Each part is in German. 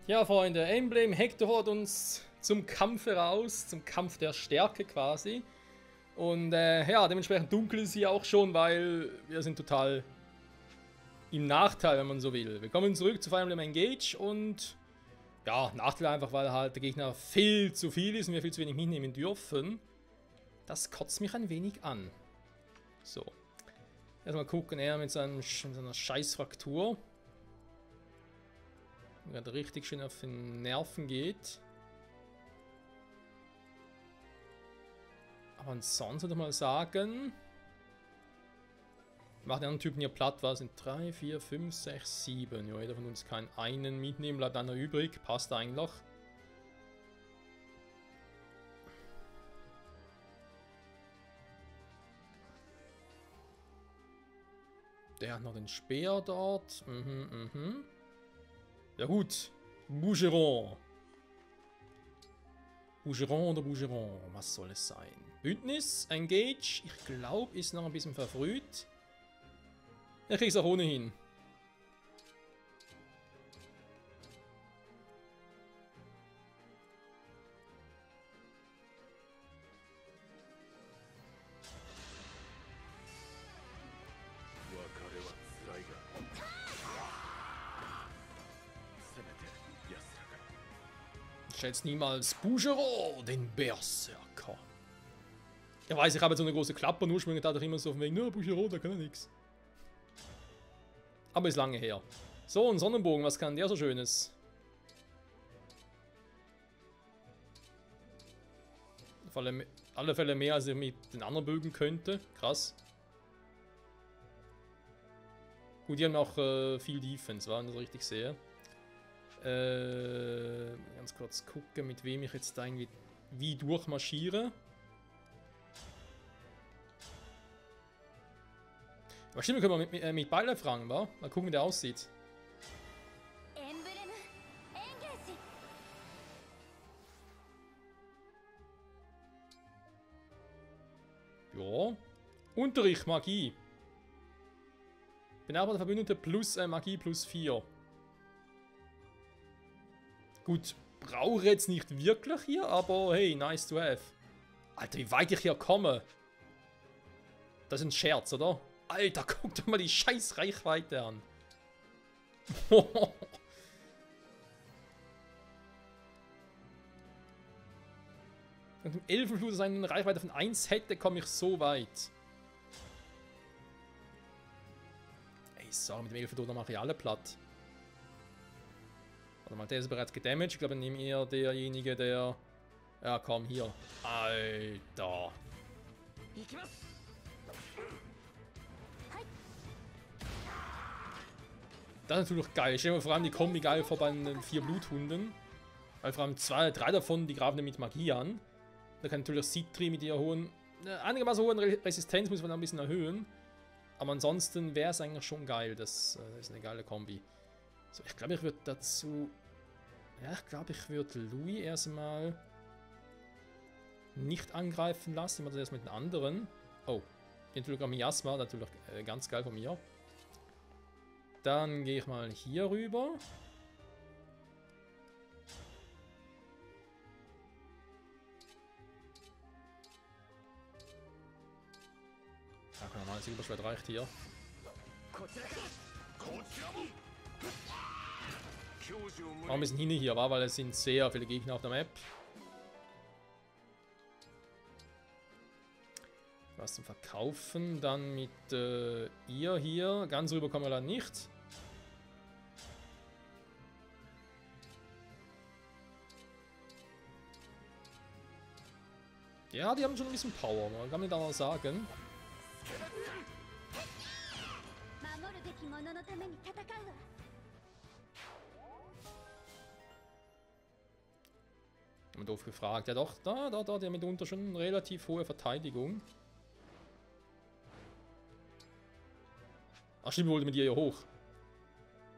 Ja, Freunde, Emblem Hector holt uns zum Kampf heraus, zum Kampf der Stärke quasi. Und ja, dementsprechend dunkel ist sie auch schon, weil wir sind total im Nachteil, wenn man so will. Wir kommen zurück zu Fire Emblem Engage und ja, Nachteil einfach, weil halt der Gegner viel zu viel ist und wir viel zu wenig mitnehmen dürfen. Das kotzt mich ein wenig an. So. Erstmal gucken, er mit seiner Scheißfraktur. Gerade richtig schön auf den Nerven geht. Aber ansonsten würde ich mal sagen, macht die anderen Typen hier platt, was sind 3, 4, 5, 6, 7. Ja, jeder von uns kann einen mitnehmen, bleibt einer übrig, passt eigentlich. Der hat noch den Speer dort. Ja gut, Bougeron. Bougeron oder Bougeron, was soll es sein? Bündnis, Engage, ich glaube, ist noch ein bisschen verfrüht. Ich krieg's auch ohnehin. Ich schätze niemals Bougeron, den Berserker. Ich weiß, ich habe jetzt so eine große Klappe und ursprünglich dachte ich immer so von wegen, no, Bougeron, da kann er nichts. Aber ist lange her. So, ein Sonnenbogen, was kann der so Schönes? Auf alle Fälle mehr, als ich mit den anderen Bögen könnte. Krass. Gut, die haben auch viel Defense, wenn ich das richtig sehe. Ganz kurz gucken, mit wem ich jetzt da irgendwie wie durchmarschiere. Aber stimmt, können wir mit Beile fragen, wa? Mal gucken, wie der aussieht. Ja. Unterricht, Magie. Benachbarte Verbündete plus Magie plus 4. Gut, brauche ich jetzt nicht wirklich hier, aber hey, nice to have. Alter, wie weit ich hier komme. Das ist ein Scherz, oder? Alter, guck doch mal die scheiß Reichweite an. Wenn im Elfenfluss eine Reichweite von 1 hätte, komme ich so weit. Ey, sorry, mit dem Elfenfluss mache ich alle platt. Warte mal, der ist bereits gedamaged. Ich glaube, ich nehme eher derjenige, der... Ja, komm, hier. Alter. Das ist natürlich geil. Ich stelle mir vor allem die Kombi geil vor bei den 4 Bluthunden. Weil vor allem 2, 3 davon, die greifen mit Magie an. Da kann natürlich Citri mit ihrer hohen... einigermaßen hohen Resistenz muss man ein bisschen erhöhen. Aber ansonsten wäre es eigentlich schon geil. Das ist eine geile Kombi. So, ich glaube, ich würde dazu... Ja, ich glaube, ich würde Louis erstmal nicht angreifen lassen. Ich mache das erst mit den anderen. Oh, natürlich auch Miasma, natürlich ganz geil von mir. Dann gehe ich mal hier rüber. Ja, kann mal, das Überschwert reicht hier. Auch ein bisschen hin hier war, weil es sind sehr viele Gegner auf der Map. Was zum Verkaufen. Dann mit ihr hier. Ganz rüber kommen wir leider nicht. Ja, die haben schon ein bisschen Power, man kann nicht anders sagen. Haben wir doof gefragt. Ja doch, da, der hat mitunter schon eine relativ hohe Verteidigung. Ach stimmt, wollte mit ihr hier hoch.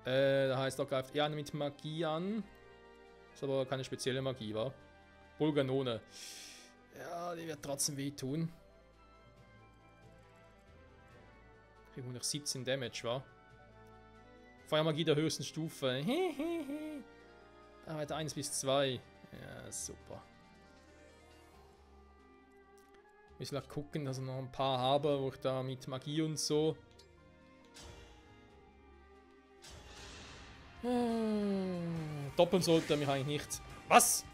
Da heißt, da greift er mit Magie an. Ist aber keine spezielle Magie, wa? Bulganone. Ja, die wird trotzdem wehtun. Kriegen wir noch 17 Damage, wa? Feuermagie der höchsten Stufe. Ah, weiter 1 bis 2. Ja, super. Ich will gucken, dass ich noch ein paar habe, wo ich da mit Magie und so. Doppeln sollte er mich eigentlich nicht. Was?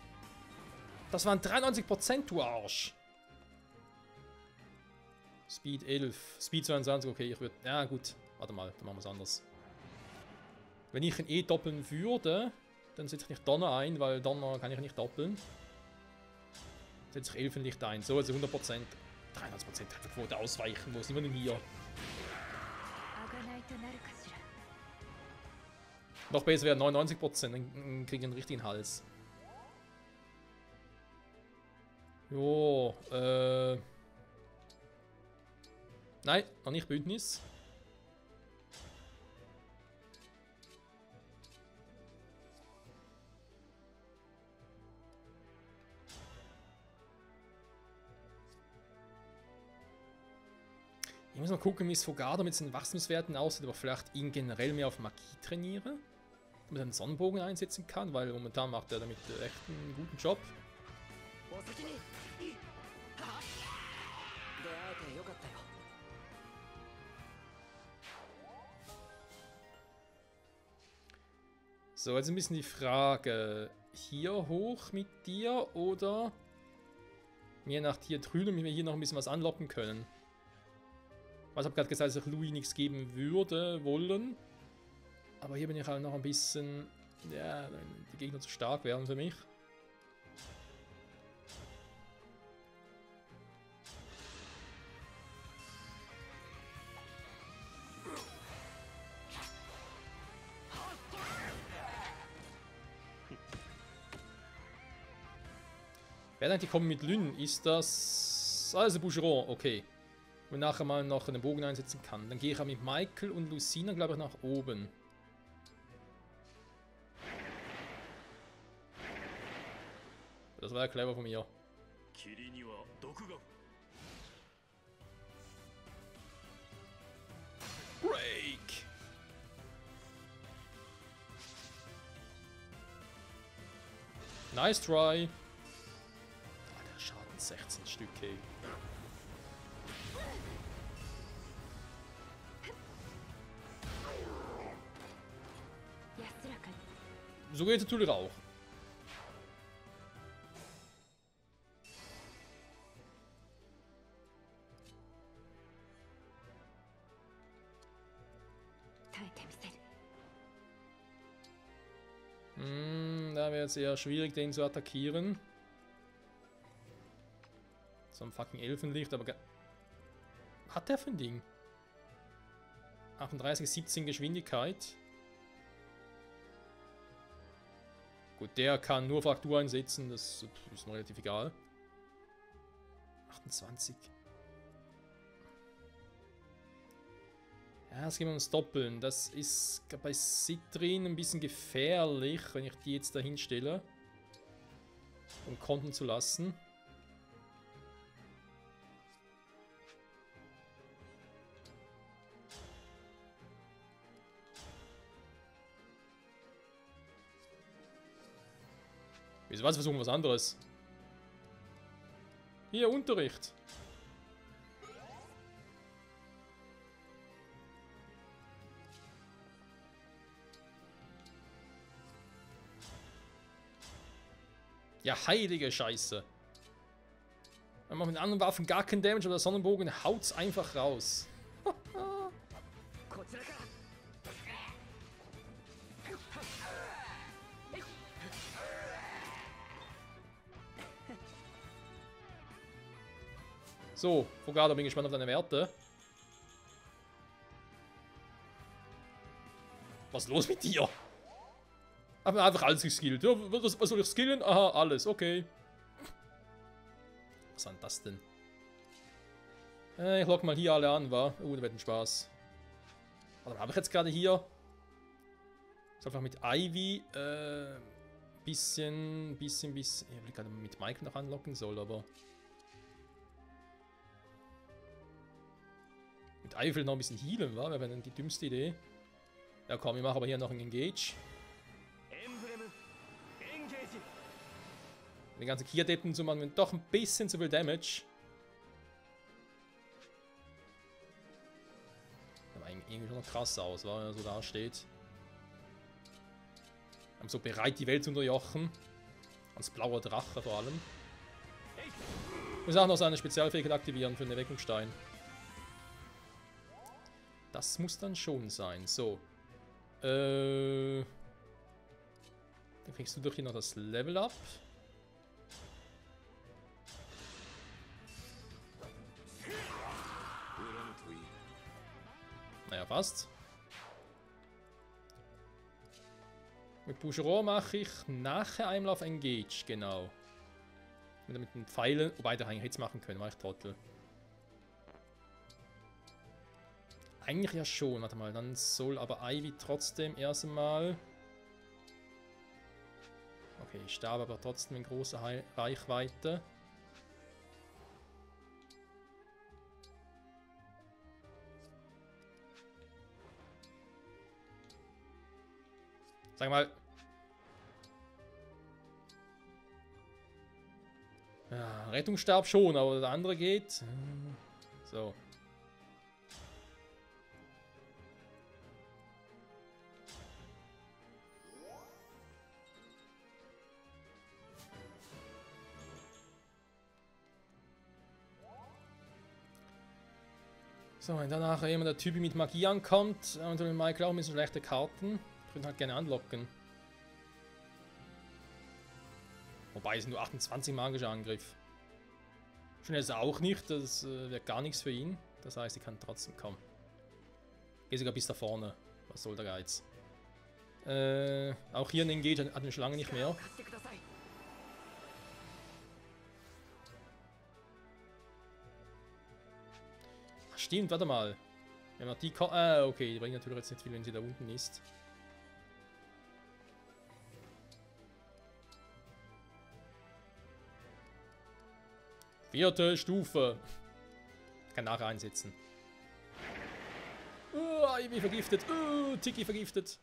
Das waren 93%, du Arsch. Speed 11. Speed 22, okay, ich würde... Ja gut, warte mal, dann machen wir es anders. Wenn ich ihn eh doppeln würde, dann setze ich nicht Donner ein, weil Donner kann ich nicht doppeln. Setze ich Elfenlicht ein. So, also 100%. 93% Trefferquote ausweichen. Wo sind wir denn hier? Noch besser wäre 99%, dann kriege ich einen richtigen Hals. Jo, nein, noch nicht Bündnis. Ich muss mal gucken, wie es Fogada mit seinen Wachstumswerten aussieht, aber vielleicht ihn generell mehr auf Magie trainiere. Damit er einen Sonnenbogen einsetzen kann, weil momentan macht er damit echt einen guten Job. So, jetzt ein bisschen die Frage. Hier hoch mit dir oder mir nach hier drüben, damit wir hier noch ein bisschen was anlocken können. Ich habe gerade gesagt, dass ich Louis nichts geben würde, wollen. Aber hier bin ich halt noch ein bisschen... Ja, wenn die Gegner zu stark wären für mich. Wer denkt, die kommen mit Lynn? Ist das... Also Boucheron, okay. Und nachher mal noch einen Bogen einsetzen kann. Dann gehe ich auch mit Michael und Lucina, glaube ich, nach oben. Das war ja clever von mir. Break! Nice try! Ah, der Schaden 16 Stück, ey. So geht es natürlich auch. Da wäre es eher schwierig, den zu attackieren. So ein fucking Elfenlicht, aber... Hat der für ein Ding? 38, 17 Geschwindigkeit. Gut, der kann nur Fraktur einsetzen, das ist noch relativ egal. 28. Ja, das gehen wir uns doppeln. Das ist bei Citrin ein bisschen gefährlich, wenn ich die jetzt dahin stelle. Um kontern zu lassen. Wieso was? Versuchen wir was anderes. Hier, Unterricht. Ja, heilige Scheiße. Wir machen mit anderen Waffen gar keinen Damage, aber der Sonnenbogen haut's einfach raus. So, Fogada, bin gespannt auf deine Werte. Was ist los mit dir? Hab mir einfach alles geskillt. Ja, was soll ich skillen? Aha, alles, okay. Was war denn das denn? Ich lock mal hier alle an, wa? Da wird ein Spaß. Was habe ich jetzt gerade hier? Ich einfach mit Ivy bisschen. Ich will gerade mit Mike noch anlocken soll, aber. Mit Ivy will noch ein bisschen healen, wa? Wäre dann die dümmste Idee. Ja komm, ich mache aber hier noch einen Engage. Die ganzen Ki-Adepten zu machen, doch ein bisschen zu viel Damage. Aber irgendwie schon noch krass aus, weil er so da steht. So bereit, die Welt zu unterjochen. Als blauer Drache vor allem. Muss auch noch seine Spezialfähigkeit aktivieren für den Erweckungsstein. Das muss dann schon sein. So. Dann kriegst du doch hier noch das Level Up. Naja, fast. Mit Boucheron mache ich nachher einmal auf Engage, genau. Mit den Pfeilen, wobei der eigentlich Hits machen können, war ich Trottel. Eigentlich ja schon, warte mal, dann soll aber Ivy trotzdem erst einmal... Okay, Stab aber trotzdem in großer Reichweite. Sag mal. Ja, Rettungsstab schon, aber der andere geht. So. So, und danach jemand der Typ mit Magie ankommt und den Michael auch ein bisschen schlechte Karten. Ich würde halt gerne anlocken. Wobei es nur 28 magischer Angriff. Schon ist er auch nicht, das wäre gar nichts für ihn. Das heißt, ich kann trotzdem kommen. Geh sogar bis da vorne. Was soll der Geiz? Auch hier ein Engage hatten wir schon lange nicht mehr. Ach, stimmt, warte mal. Wenn man die okay, die bringt natürlich jetzt nicht viel, wenn sie da unten ist. Vierte Stufe. Ich kann nachher einsetzen. Ivy vergiftet. Tiki vergiftet.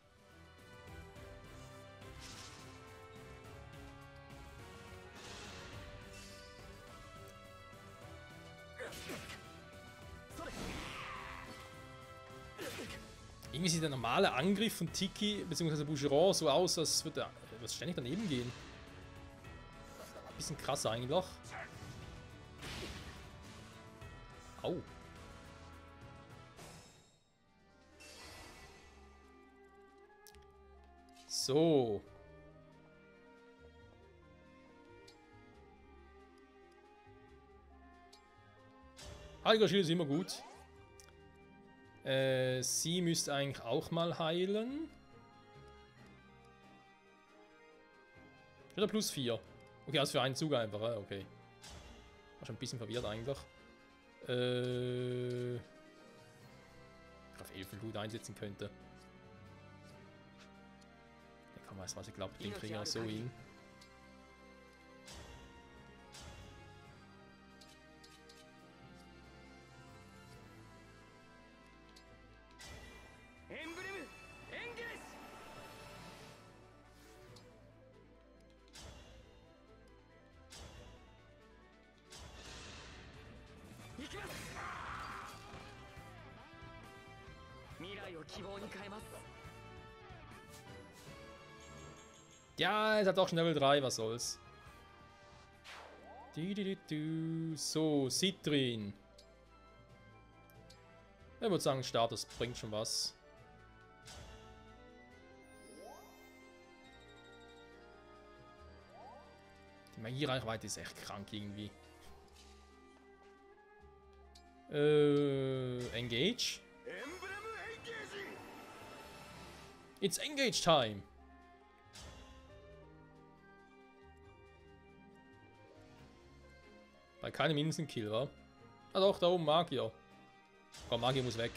Irgendwie sieht der normale Angriff von Tiki bzw. Boucheron so aus, als würde er ständig daneben gehen. Ein bisschen krass eigentlich. Au. So. Heiliger Schild ist immer gut. Sie müsste eigentlich auch mal heilen. Wieder plus 4. Okay, also für einen Zug einfach, okay. War schon ein bisschen verwirrt eigentlich. Ich auf Elfenblut einsetzen könnte. Ja, kann man weiß, was ich glaube, den kriegen wir so hin. Ja, es hat auch schon Level 3, was soll's. So, Citrin. Ich würde sagen, Start, das bringt schon was. Die Magiereichweite ist echt krank irgendwie. Engage. It's Engage Time. Bei keinem Instant-Kill, wa? Ah doch, da oben Magier. Komm, Magier muss weg.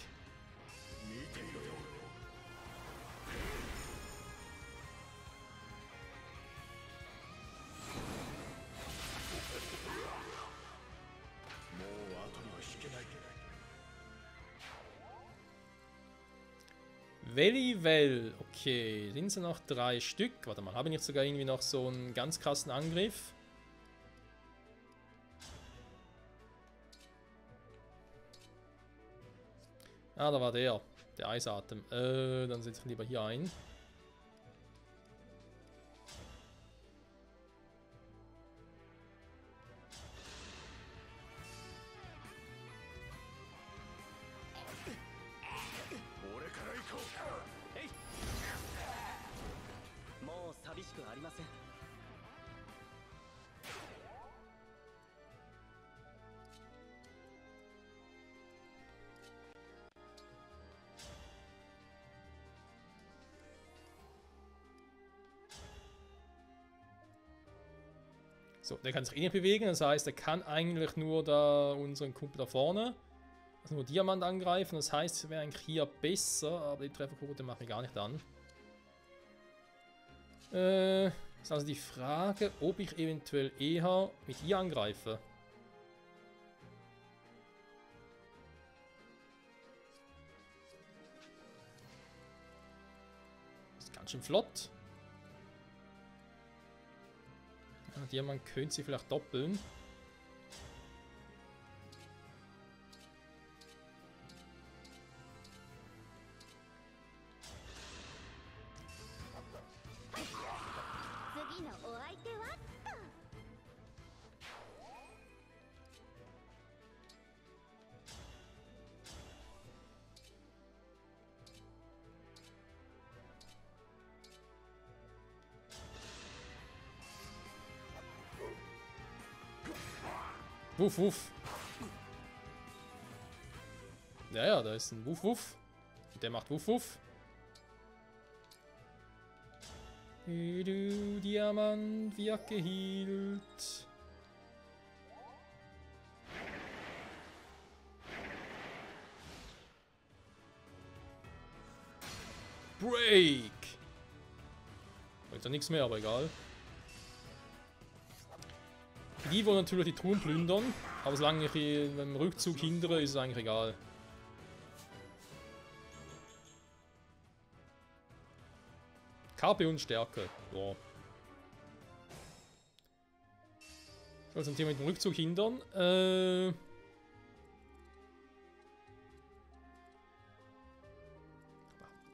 Velivel, okay, sind es noch 3 Stück? Warte mal, habe ich nicht sogar irgendwie noch so einen ganz krassen Angriff? Ah, da war der. Der Eisatem. Dann setze ich lieber hier ein. So, der kann sich eh nicht bewegen, das heißt, er kann eigentlich nur da unseren Kumpel da vorne, also nur Diamant angreifen, das heißt, es wäre eigentlich hier besser, aber die Trefferquote mache ich gar nicht an. Ist also die Frage, ob ich eventuell eher mit ihr angreife. Ist ganz schön flott. Ja, Diamant könnte sie vielleicht doppeln. Wuff, wuff. Ja, ja, da ist ein Wuff, wuff. Der macht Wuff, wuff. Du Diamant wird geheilt. Break! Bringt ja nichts mehr, aber egal. Die wollen natürlich die Truhen plündern, aber solange ich ihn beim Rückzug hindere, ist es eigentlich egal. KP und Stärke. Ja. Ich soll zum Thema mit dem Rückzug hindern. Ich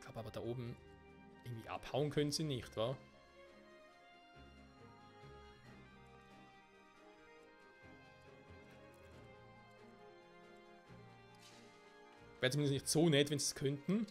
glaube aber da oben irgendwie abhauen können sie nicht, wa? Wäre zumindest nicht so nett, wenn sie es könnten.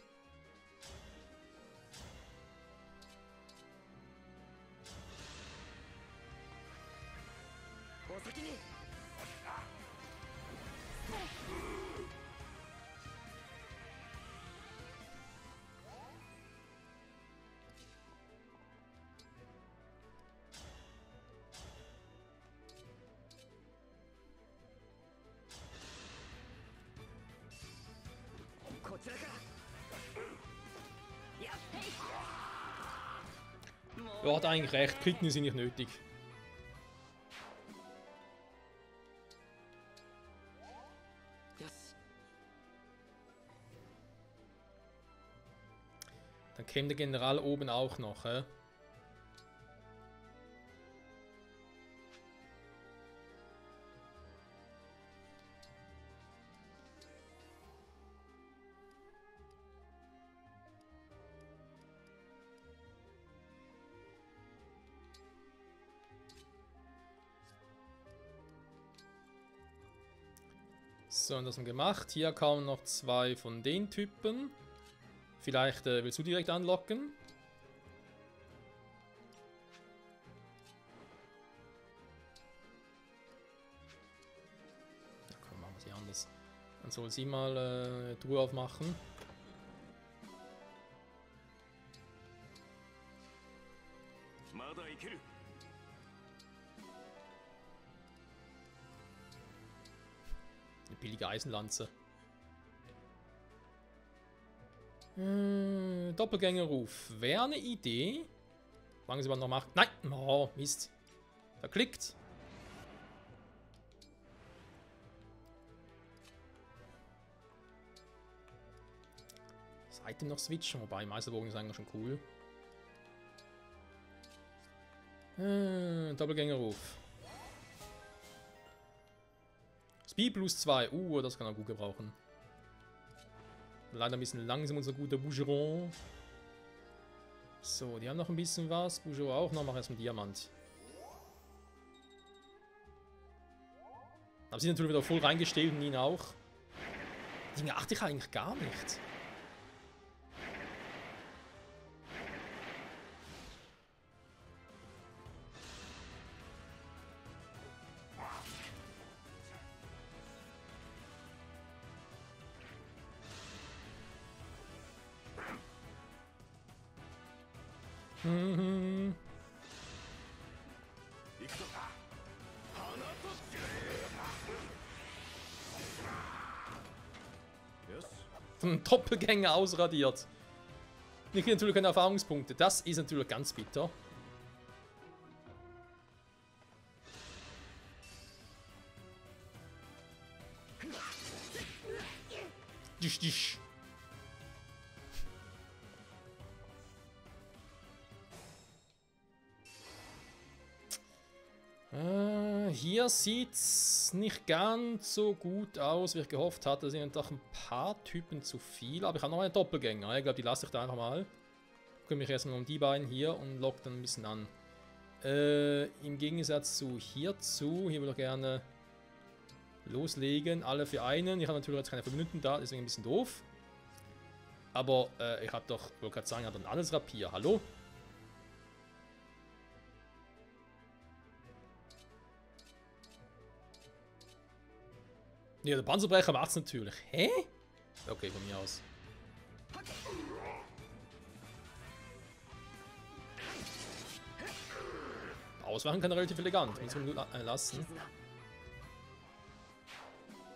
Ja, hat eigentlich recht. Kritten sind nicht nötig. Dann käme der General oben auch noch, hä? So, und das haben wir gemacht. Hier kamen noch zwei von den Typen. Vielleicht willst du direkt anlocken? Ja, komm, machen wir sie anders. Dann soll sie mal eine Truhe aufmachen. Eine billige Eisenlanze. Doppelgängerruf. Wäre eine Idee. Fangen sie mal noch macht. Nein! Oh, Mist. Verklickt. Das Item noch switchen, wobei Meisterbogen ist eigentlich schon cool. Doppelgängerruf. Speed plus 2. Das kann er gut gebrauchen. Leider ein bisschen langsam, unser guter Bougeron. So, die haben noch ein bisschen was. Bougeron auch noch. Mach erstmal Diamant. Aber sie sind natürlich wieder voll reingestellt und ihn auch. Die Dinge achte ich eigentlich gar nicht. Mhm. Ein Doppelgänger ausradiert. Wir kriegen natürlich keine Erfahrungspunkte. Das ist natürlich ganz bitter. Disch, disch. Hier sieht's nicht ganz so gut aus, wie ich gehofft hatte. Es sind doch ein paar Typen zu viel. Aber ich habe noch einen Doppelgänger. Ich glaube, die lasse ich da einfach mal. Ich kümmere mich erstmal um die beiden hier und lock dann ein bisschen an. Im Gegensatz zu hierzu. Hier würde ich gerne loslegen. Alle für einen. Ich habe natürlich jetzt keine Verbündeten da, deswegen ein bisschen doof. Aber ich habe doch, wollte gerade sagen, ich habe dann alles Rapier. Hallo? Ja, der Panzerbrecher macht's natürlich. Hä? Okay, von mir aus. Auswachen kann er relativ elegant. Muss man lassen.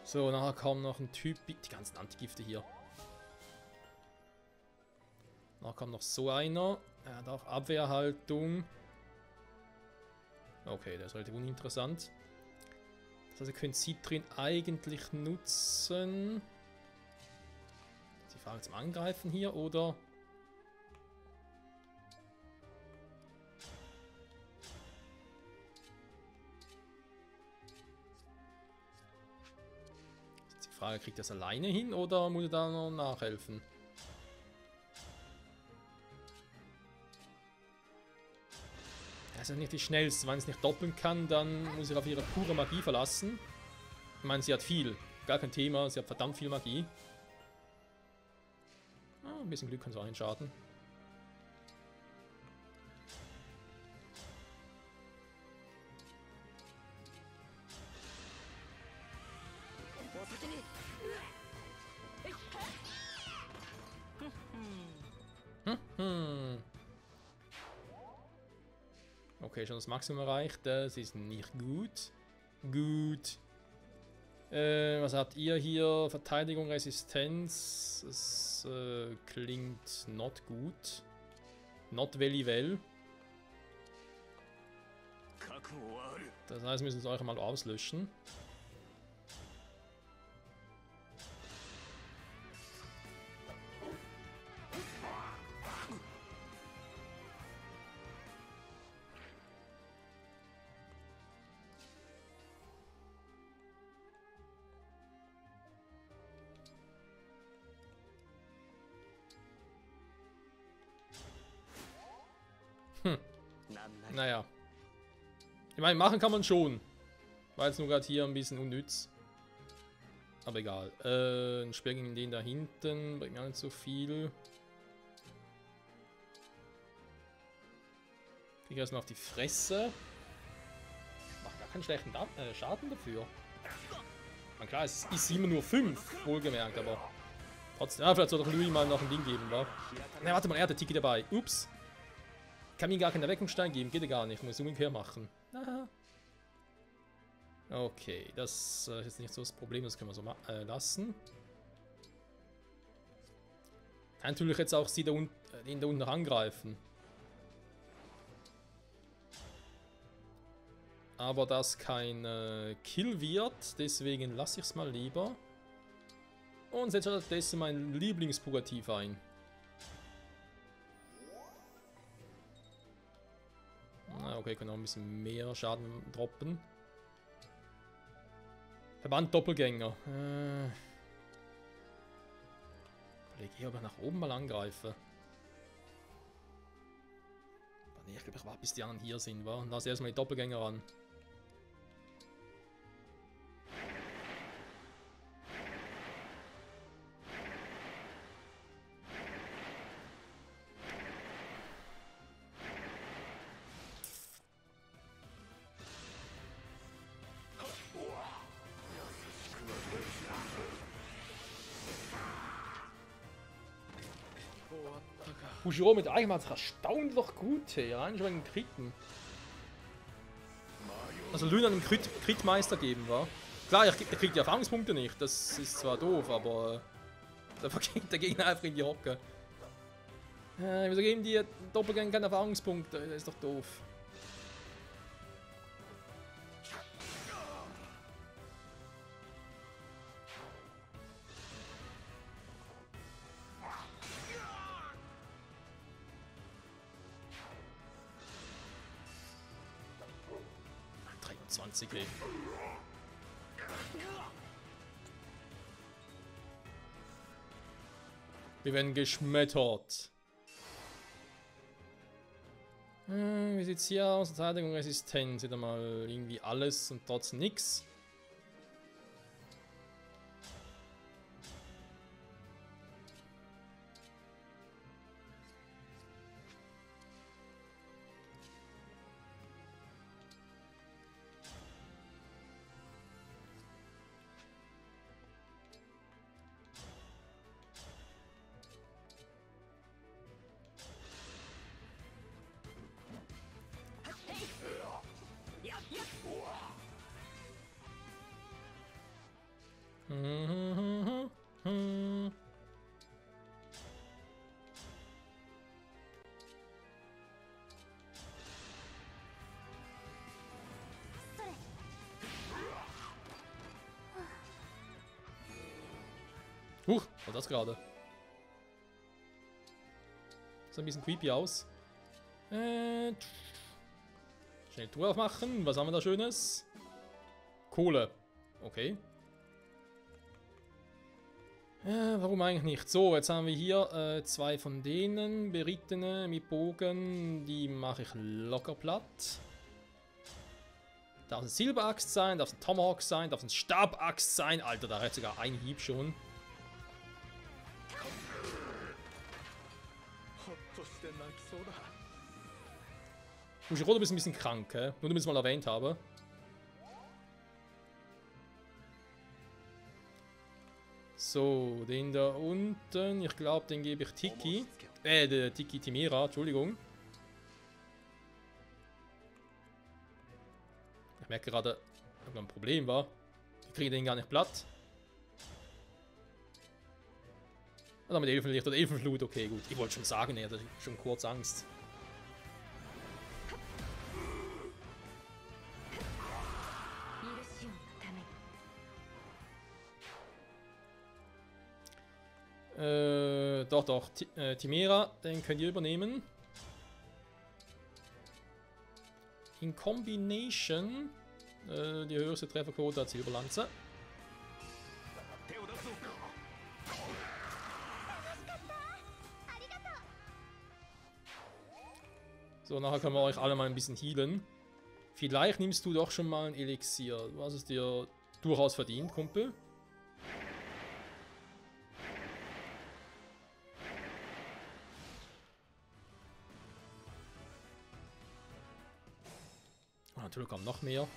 So, nachher kommt noch ein Typ. Die ganzen Antigifte hier. Nachher kommt noch so einer. Er hat auch Abwehrhaltung. Okay, der ist relativ uninteressant. Das heißt, ihr könnt Citrin eigentlich nutzen. Die Frage zum Angreifen hier, oder? Jetzt die Frage, kriegt er es alleine hin oder muss er da noch nachhelfen? Er ist ja nicht die schnellste. Wenn es nicht doppeln kann, dann muss ich auf ihre pure Magie verlassen. Ich meine, sie hat viel. Gar kein Thema. Sie hat verdammt viel Magie. Ah, ein bisschen Glück kann so einen schaden. Okay, schon das Maximum erreicht. Das ist nicht gut. Gut. Was habt ihr hier? Verteidigung, Resistenz. Das klingt not gut. Not very well. Das heißt, wir müssen es euch mal auslöschen. Naja. Ich meine, machen kann man schon. War jetzt nur gerade hier ein bisschen unnütz. Aber egal. Ein Speer gegen den da hinten bringt mir nicht so viel. Krieg erstmal auf die Fresse. Macht gar keinen schlechten Schaden dafür. Na klar, es ist immer nur 5, wohlgemerkt, aber trotzdem. Ah, vielleicht soll doch Louis mal noch ein Ding geben, wa? Na, warte mal, er hat den Tiki dabei. Ups. Kann mir gar keinen Erweckungsstein geben, geht ja gar nicht. Muss umgekehrt machen. Aha. Okay, das ist jetzt nicht so das Problem, das können wir so lassen. Kann natürlich jetzt auch sie da den da unten noch angreifen. Aber das kein Kill wird, deswegen lasse ich es mal lieber. Und setze stattdessen mein Lieblingspurgativ ein. Na, okay, können auch ein bisschen mehr Schaden droppen. Verband Doppelgänger. Überlege, ob ich nach oben mal angreife. Aber nee, ich glaube, ich warte, bis die anderen hier sind, wa? Und lasse erstmal die Doppelgänger ran. Fushiro mit Eichmanns erstaunlich gut hier, rein schon wegen Kriten. Also Luna einen Crit-Meister geben, war. Klar, er kriegt die Erfahrungspunkte nicht, das ist zwar doof, aber da vergeht der Gegner einfach in die Hocke. Wieso geben die Doppelgänger keine Erfahrungspunkte? Das ist doch doof. Okay. Wir werden geschmettert. Wie sieht's hier aus? Verteidigung, Resistenz. Wieder mal irgendwie alles und trotzdem nix. War das gerade? Sieht ein bisschen creepy aus. Schnell Tour aufmachen. Was haben wir da Schönes? Kohle. Okay. Warum eigentlich nicht? So, jetzt haben wir hier zwei von denen. Berittene mit Bogen. Die mache ich locker platt. Darf es eine Silberaxt sein? Darf es ein Tomahawk sein? Darf es ein Stabaxt sein? Alter, da hat sogar ein Hieb schon. Fushiro, du bist ein bisschen krank, hä? Nur damit ich es mal erwähnt habe. So, den da unten. Ich glaube, den gebe ich Tiki. Der Tiki Timira, Entschuldigung. Ich merke gerade, dass ein Problem war. Ich kriege den gar nicht platt. Oder mit Elfenlicht oder Elfenflut, okay, gut. Ich wollte schon sagen, er hatte schon kurz Angst. Doch, Timera, den könnt ihr übernehmen. In Combination, die höchste Trefferquote hat Silberlanze. So, nachher können wir euch alle mal ein bisschen healen. Vielleicht nimmst du doch schon mal ein Elixier. Du hast es dir durchaus verdient, Kumpel. Natürlich kommt noch mehr.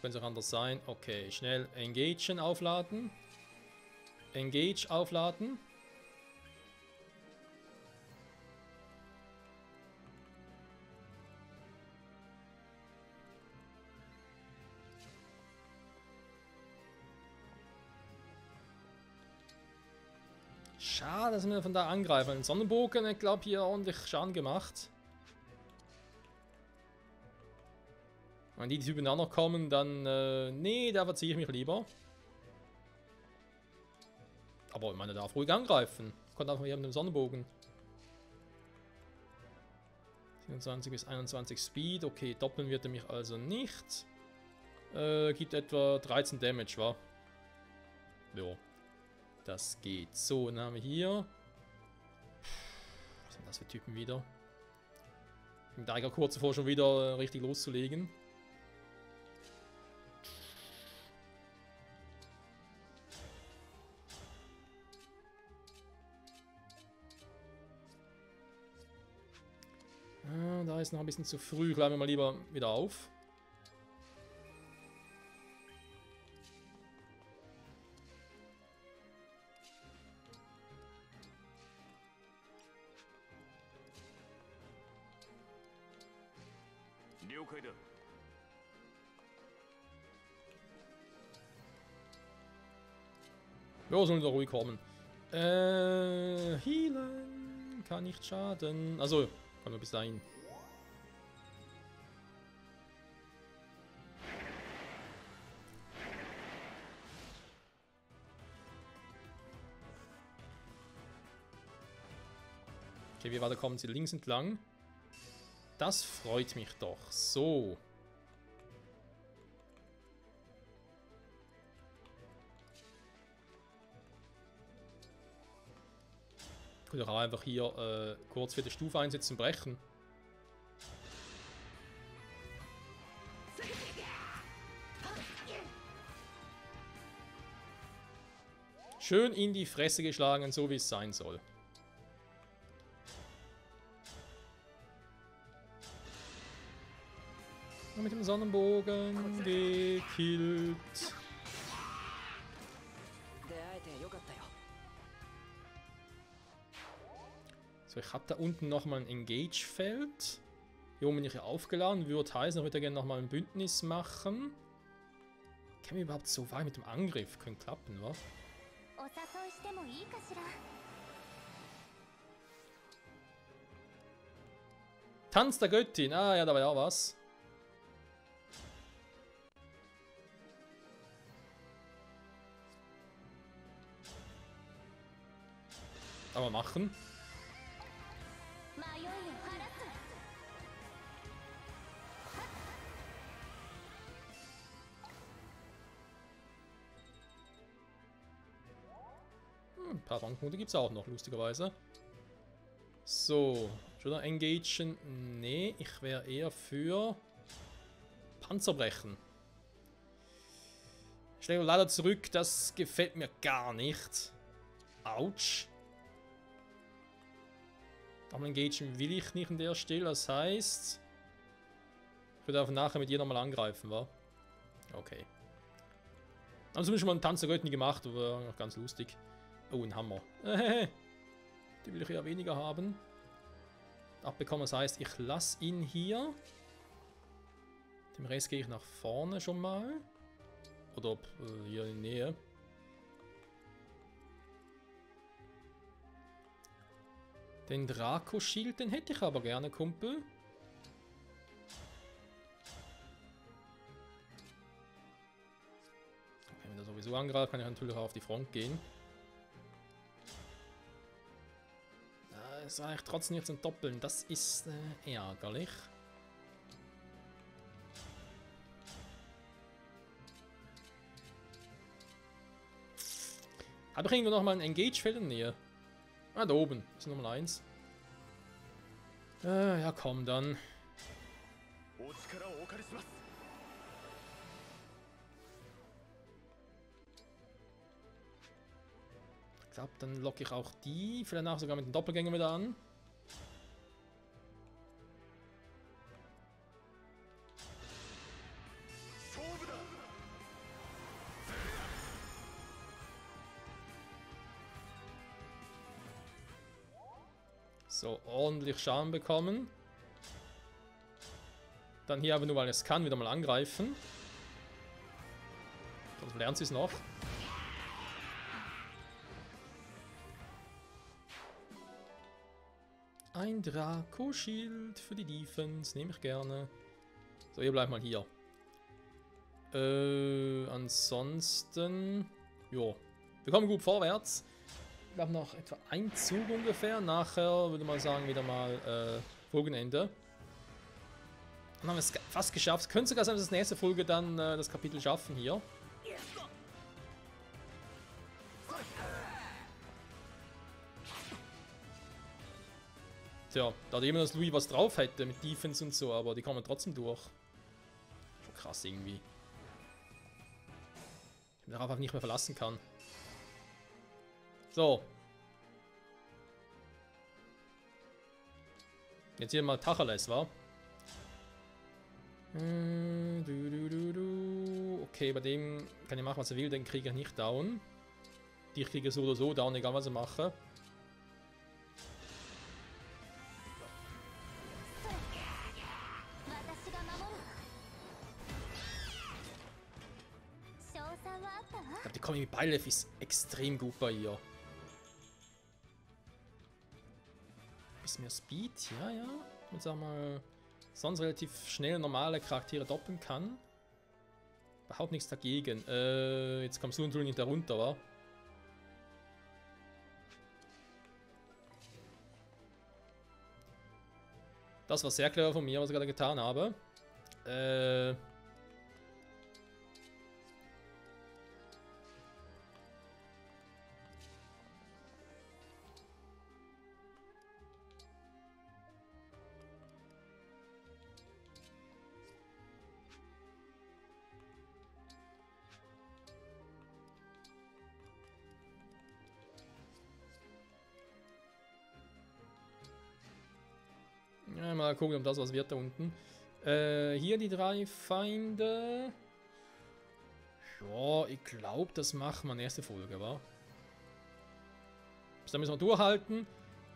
Könnte es auch anders sein. Okay, schnell Engagen aufladen. Engage aufladen. Schade, dass wir von da angreifen. Ein Sonnenbogen, ich glaube, hier ordentlich Schaden gemacht. Wenn die Typen auch noch kommen, dann... nee, da verziehe ich mich lieber. Aber ich meine, der darf ruhig angreifen. Kommt einfach hier mit dem Sonnenbogen. 27 bis 21 Speed. Okay, doppeln wird er mich also nicht. Gibt etwa 13 Damage, wa? Jo. Das geht. So, dann haben wir hier. Was sind das für Typen wieder? Ich bin da kurz davor schon wieder richtig loszulegen. Da ist noch ein bisschen zu früh. Bleiben wir mal lieber wieder auf. Ja, sollen wir ruhig kommen. Healen kann nicht schaden. Also, kann nur bis dahin. Okay, wie weiter kommen sie links entlang? Das freut mich doch. So. Ich könnte auch einfach hier kurz für die Stufe einsetzen und brechen. Schön in die Fresse geschlagen, so wie es sein soll. Und mit dem Sonnenbogen gekillt. So, ich habe da unten nochmal ein Engage-Feld. Hier oben bin ich ja aufgeladen. Würde heißen, ich würde gerne nochmal ein Bündnis machen. Kämen wir überhaupt so weit mit dem Angriff? Könnte klappen, wa? Tanz der Göttin. Ah ja, da war ja was. Aber machen. Ein paar Rangpunkte gibt es auch noch, lustigerweise. So, schon noch engagen? Nee, ich wäre eher für Panzerbrechen. Ich stelle leider zurück, das gefällt mir gar nicht. Autsch. Aber engagen will ich nicht an der Stelle, das heißt... Ich würde auch nachher mit ihr nochmal angreifen, wa? Okay. Haben zumindest schon mal einen Tanz der Göttin gemacht, aber noch ganz lustig. Oh, ein Hammer. Die will ich ja weniger haben. Abbekommen, das heißt, ich lasse ihn hier. Dem Rest gehe ich nach vorne schon mal. Oder hier in die Nähe. Den Draco-Schild, den hätte ich aber gerne, Kumpel. Okay, wenn er sowieso angreift, kann ich natürlich auch auf die Front gehen. Es reicht trotzdem nicht zum Doppeln. Das ist ärgerlich. Habe ich irgendwo nochmal ein Engage-Feld in der Nähe? Ah, da oben. Das ist Nummer 1. Ja, komm dann. Ich glaube, dann locke ich auch die. Vielleicht auch sogar mit den Doppelgänger wieder an. So, ordentlich Schaden bekommen. Dann hier aber nur, weil es kann, wieder mal angreifen. Sonst lernt sie es noch. Ein Draco-Schild für die Defense, nehme ich gerne. So, ihr bleibt mal hier. Ansonsten... Jo, wir kommen gut vorwärts. Wir haben noch etwa einen Zug ungefähr. Nachher würde man sagen, wieder mal Folgenende. Dann haben wir es fast geschafft. Könnte sogar sein, dass das nächste Folge dann das Kapitel schaffen hier. Tja, da hat immer, dass Louis was drauf hätte mit Defense und so, aber die kommen trotzdem durch. Schon krass irgendwie. Ich mich darauf einfach nicht mehr verlassen kann. So. Jetzt hier mal Tacheles, wa? Okay, bei dem kann ich machen, was er will, den kriege ich nicht down. Die kriege so oder so down, egal was ich mache. Ich glaube, die Kombi mit Byleth ist extrem gut bei ihr. Bisschen mehr Speed, ja. Und sag mal, sonst relativ schnell normale Charaktere doppeln kann. Überhaupt nichts dagegen. Jetzt kommst du natürlich nicht darunter, wa? Das war sehr clever von mir, was ich gerade getan habe. Ja, mal gucken, ob das was wird da unten. Hier die 3 Feinde. Ja, ich glaube, das machen wir in der ersten Folge, wa? Bis dann müssen wir durchhalten.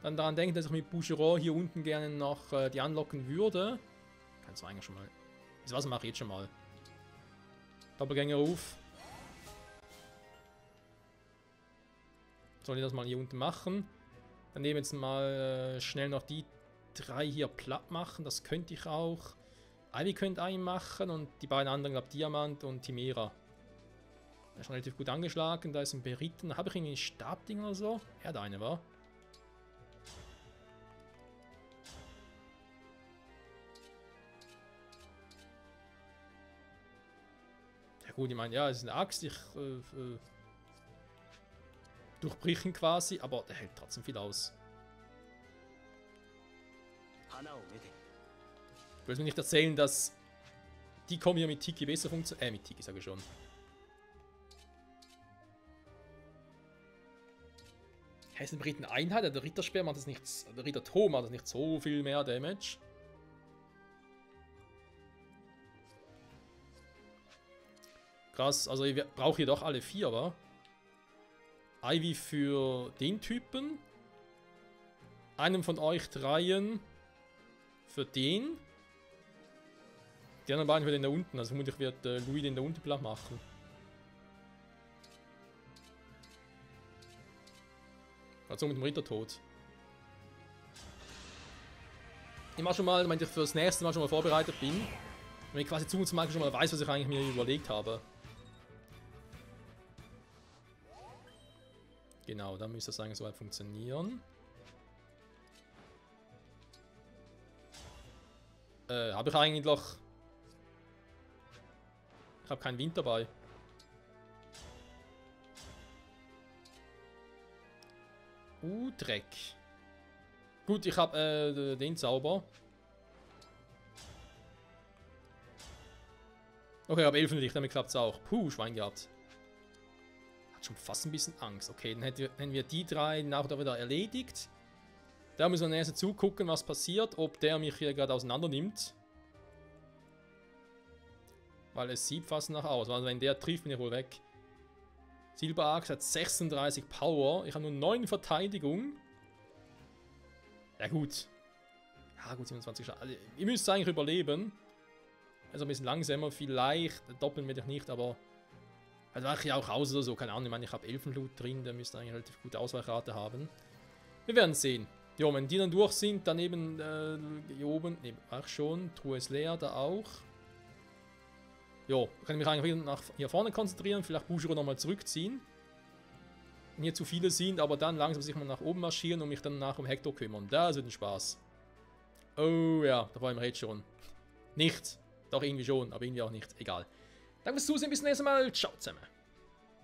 Dann daran denken, dass ich mit Boucheron hier unten gerne noch die anlocken würde. Kannst du eigentlich schon mal. Das was mache ich jetzt schon mal. Doppelgängerruf. Soll ich das mal hier unten machen? Dann nehmen wir jetzt mal schnell noch die 3 hier platt machen. Das könnte ich auch. Ivy könnte einen machen und die beiden anderen, glaube ich, Diamant und Timera. Der ist schon relativ gut angeschlagen. Da ist ein Beritten. Habe ich irgendwie ein Stabding oder so? Er hat eine, war. Ja gut, ich meine, ja, es ist eine Axt. Ich durchbrechen quasi, aber der hält trotzdem viel aus. Ich will mir nicht erzählen, dass die Kombi ja mit Tiki besser funktioniert. Mit Tiki sage ich schon. Heißt den Briten Einheit, der Ritterspeer macht das nicht, der Ritter Thom macht das nicht so viel mehr Damage. Krass, also ich brauche hier doch alle 4, wa? Ivy für den Typen. Einem von euch 3 für den. Die anderen beiden für den da unten. Also vermutlich wird Louis den da unten platt machen. Also mit dem Rittertod. Ich mach schon mal, damit ich für das nächste Mal schon mal vorbereitet bin. Wenn ich quasi zu schon mal weiß, was ich eigentlich mir überlegt habe. Genau, dann müsste das eigentlich soweit funktionieren. Habe ich eigentlich noch... Ich habe keinen Wind dabei. Dreck. Gut, ich habe den Zauber. Okay, ich habe Elfenlicht, damit klappt es auch. Puh, Schwein gehabt. Hat schon fast ein bisschen Angst. Okay, dann hätten wir die 3 nach und wieder erledigt. Da müssen wir erst zugucken, was passiert, ob der mich hier gerade auseinander nimmt. Weil es sieht fast nach aus. Also wenn der trifft, bin ich wohl weg. Silberaxe hat 36 Power. Ich habe nur 9 Verteidigung. Ja gut. Ja gut, 27 Schaden. Also, ihr müsst eigentlich überleben. Also ein bisschen langsamer. Vielleicht doppeln wir dich nicht, aber... Also mache ich auch raus oder so. Keine Ahnung. Ich meine, ich habe Elfenloot drin. Der müsste eigentlich eine relativ gute Ausweichrate haben. Wir werden sehen. Jo, wenn die dann durch sind, dann eben hier oben... Ne, ach schon. Truhe ist leer, da auch. Jo, kann ich mich eigentlich wieder nach hier vorne konzentrieren, vielleicht Boucheron nochmal zurückziehen. Wenn hier zu viele sind, aber dann langsam sich mal nach oben marschieren und mich dann nach um Hector kümmern. Das wird ein Spaß. Oh ja, da war ich jetzt schon. Nicht. Doch irgendwie schon, aber irgendwie auch nicht. Egal. Danke fürs Zusehen, bis zum nächsten Mal. Ciao zusammen.